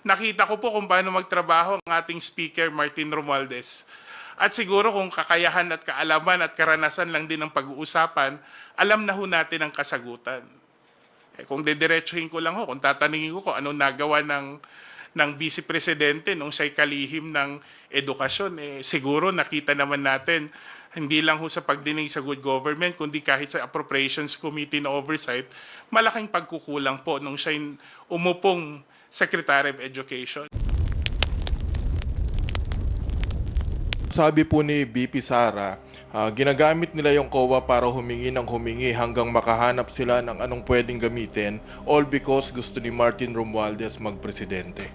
Nakita ko po kung paano magtrabaho ang ating Speaker Martin Romualdez. At siguro kung kakayahan at kaalaman at karanasan lang din ang pag-uusapan, alam na ho natin ang kasagutan. Kung didiretsuhin ko lang ho, kung tatanungin ko kung anong nagawa ng Vice Presidente nung siya'y kalihim ng edukasyon, siguro nakita naman natin, hindi lang ho sa pagdinig sa good government, kundi kahit sa Appropriations Committee na oversight, malaking pagkukulang po nung siya'y umupong Secretary of Education. Sabi po ni BP Sara, ginagamit nila yung COA para humingi ng humingi hanggang makahanap sila ng anong pwedeng gamitin, all because gusto ni Martin Romualdez magpresidente.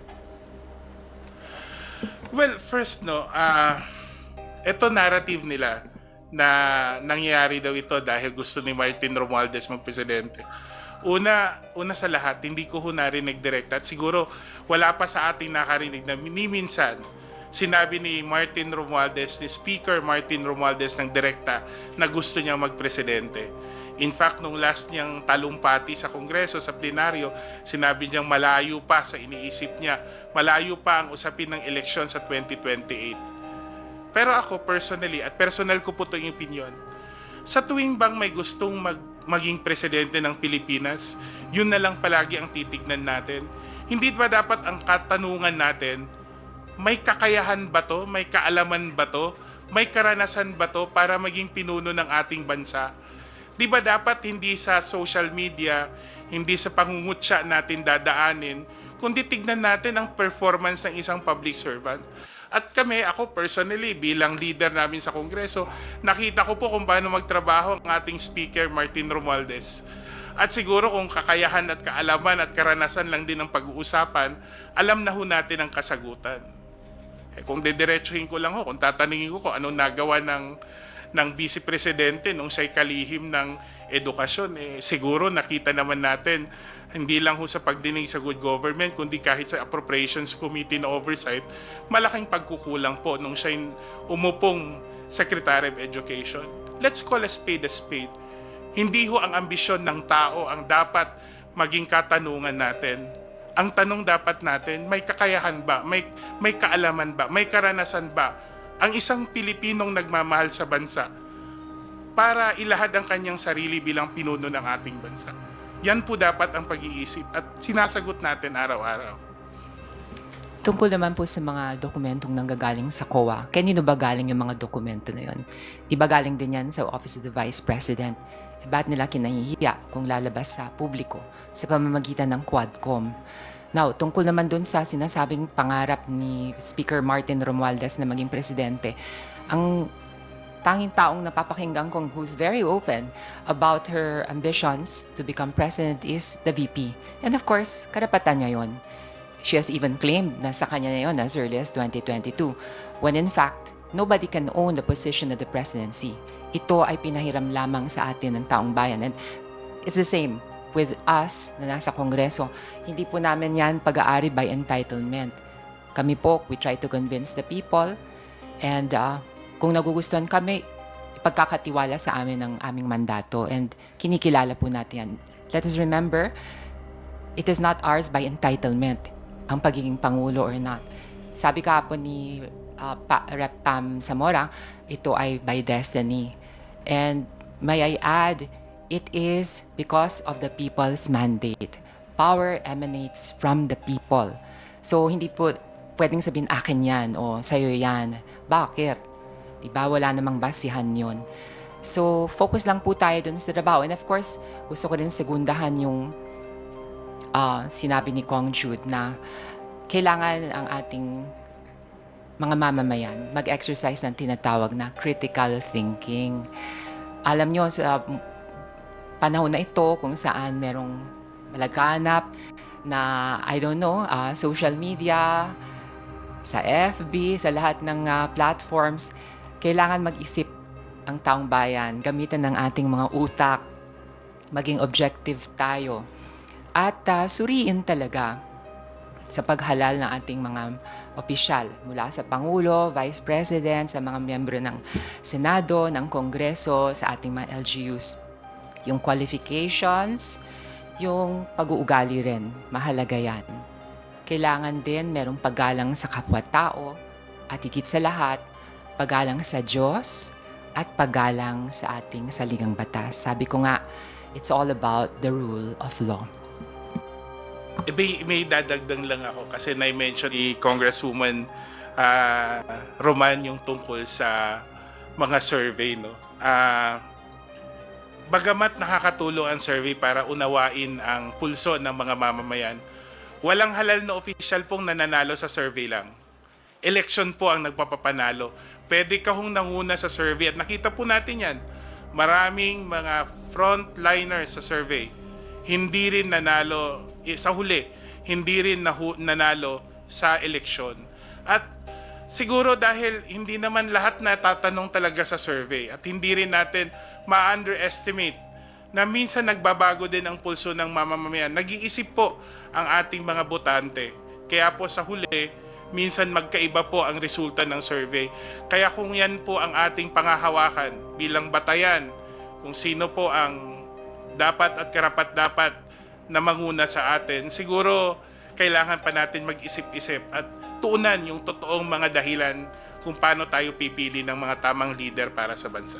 Well, first ito narrative nila na nangyayari daw ito dahil gusto ni Martin Romualdez magpresidente. Una sa lahat, hindi ko ho narinig direct at siguro wala pa sa ating nakarinig na minsan sinabi ni Martin Romualdez, ni Speaker Martin Romualdez ng direkta na gusto niya magpresidente. In fact, nung last niyang talumpati sa Kongreso, sa plenaryo, sinabi niyang malayo pa sa iniisip niya, malayo pa ang usapin ng eleksyon sa 2028. Pero ako personally, at personal ko po itong opinion, sa tuwing bang may gustong maging presidente ng Pilipinas, yun na lang palagi ang titignan natin. Hindi ba dapat ang katanungan natin, may kakayahan ba to? May kaalaman ba to? May karanasan ba to para maging pinuno ng ating bansa? Di ba dapat hindi sa social media, hindi sa pangungutya natin dadaanin, kundi tignan natin ang performance ng isang public servant? At ako personally, bilang leader namin sa Kongreso, nakita ko po kung paano magtrabaho ang ating Speaker Martin Romualdez. At siguro kung kakayahan at kaalaman at karanasan lang din ang pag-uusapan, alam na ho natin ang kasagutan. Kung didiretsuhin ko lang ho, kung tatanungin ko kung anong nagawa ng Vice Presidente nung siya'y kalihim ng edukasyon, siguro nakita naman natin, hindi lang ho sa pagdinig sa good government, kundi kahit sa Appropriations Committee na oversight, malaking pagkukulang po nung siya'y umupong Secretary of Education. Let's call a spade a spade. Hindi ho ang ambisyon ng tao ang dapat maging katanungan natin. Ang tanong dapat natin, may kakayahan ba? May kaalaman ba? May karanasan ba? Ang isang Pilipinong nagmamahal sa bansa para ilahad ang kanyang sarili bilang pinuno ng ating bansa. Yan po dapat ang pag-iisip at sinasagot natin araw-araw. Tungkol naman po sa mga dokumentong nanggagaling sa COA, kanino ba galing yung mga dokumento na yun? Di ba galing din yan sa Office of the Vice President? Ba't nila kinahihiya kung lalabas sa publiko sa pamamagitan ng Quadcom? Now, tungkol naman dun sa sinasabing pangarap ni Speaker Martin Romualdez na maging presidente, ang tanging taong napapakinggan kong who's very open about her ambitions to become president is the VP. And of course, karapatan niya yon. She has even claimed na sa kanya na yon as early as 2022, when in fact, nobody can own the position of the presidency. Ito ay pinahiram lamang sa atin ng taong bayan. And it's the same with us na nasa Kongreso. Hindi po namin yan pag-aari by entitlement. Kami po, we try to convince the people and kung nagugustuhan kami, ipagkakatiwala sa amin ang aming mandato and kinikilala po natin yan. Let us remember, it is not ours by entitlement, ang pagiging Pangulo or not. Sabi ka po ni Rep. Pam Zamora, ito ay by destiny. And may I add, it is because of the people's mandate. Power emanates from the people. So hindi po pwedeng sabihin akin yan o sa'yo yan. Bakit? Diba wala namang basihan yun. So focus lang po tayo dun sa trabaho. And of course, gusto ko rin segundahan yung sinabi ni Kong Jude na kailangan ang ating mga mamamayan mag-exercise ng tinatawag na critical thinking. Alam nyo, sa panahon na ito kung saan merong malaganap na, I don't know, social media, sa FB, sa lahat ng platforms, kailangan mag-isip ang taong bayan, gamitan ng ating mga utak, maging objective tayo, at suriin talaga sa paghalal ng ating mga opisyal mula sa Pangulo, Vice President, sa mga miyembro ng Senado, ng Kongreso, sa ating mga LGUs. Yung qualifications, yung pag-uugali rin, mahalaga yan. kailangan din merong paggalang sa kapwa-tao at higit sa lahat, paggalang sa Diyos at paggalang sa ating saligang batas. Sabi ko nga, it's all about the rule of law. May dadagdag lang ako kasi na-mention ni Congresswoman Roman yung tungkol sa mga survey, no? Bagamat nakakatulong ang survey para unawain ang pulso ng mga mamamayan, walang halal na official pong nananalo sa survey lang. Election po ang nagpapapanalo. Pwede ka hong nanguna sa survey at nakita po natin yan. Maraming mga frontliners sa survey, hindi rin nanalo sa huli, hindi rin nanalo sa eleksyon. At siguro dahil hindi naman lahat natatanong talaga sa survey at hindi rin natin ma-underestimate na minsan nagbabago din ang pulso ng mamamayan. Nag-iisip po ang ating mga botante. Kaya po sa huli, minsan magkaiba po ang resulta ng survey. Kaya kung yan po ang ating pangahawakan bilang batayan, kung sino po ang dapat at karapat-dapat na manguna sa atin, siguro kailangan pa natin mag-isip-isip at tuunan yung totoong mga dahilan kung paano tayo pipili ng mga tamang leader para sa bansa.